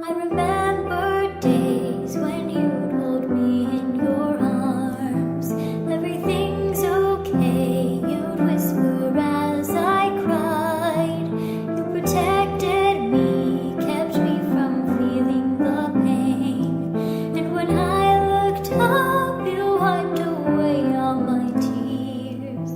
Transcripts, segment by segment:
I remember days when you'd hold me in your arms. Everything's okay, you'd whisper as I cried. You protected me, kept me from feeling the pain. And when I looked up, you wiped away all my tears.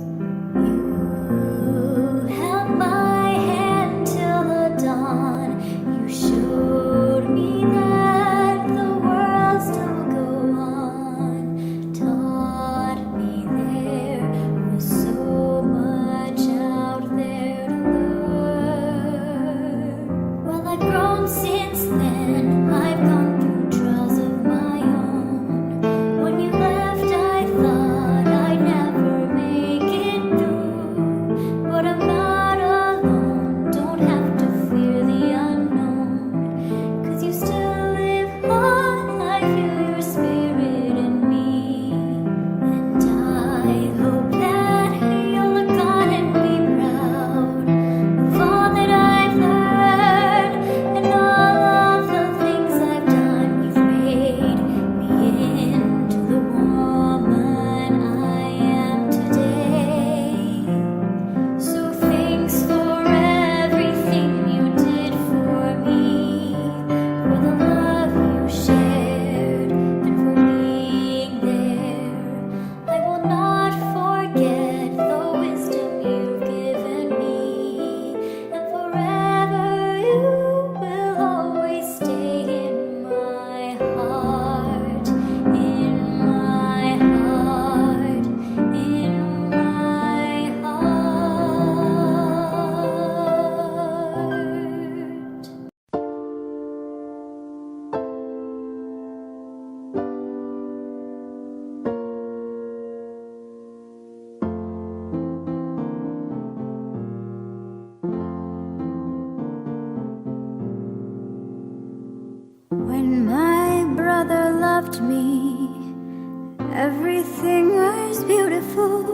You held my hand till the dawn. You showed me that the world still go on. Taught me there was so much out there to learn. Well, I've grown since then. I've gone through trials of my own. When you left, I thought I'd never make it through. But I'm not alone. Don't have to fear the unknown. 'Cause you still live on. I feel your spirit in me. And I hope that you'll look on and be proud of all that I've learned and all of the things I've done. You've made me into the woman I am today. So thanks for everything you did for me, for the love you shared, and for being there. I will not forget the wisdom you've given me, and forever you will always stay in my heart, in my heart, in my heart. When my brother loved me, everything was beautiful.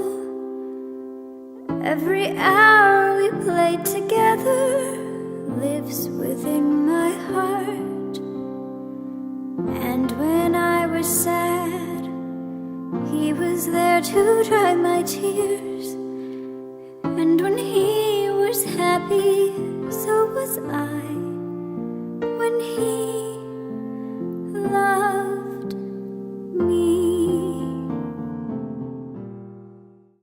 Every hour we played together lives within my heart. And when I was sad, he was there to dry my tears. And when he was happy, so was I. When he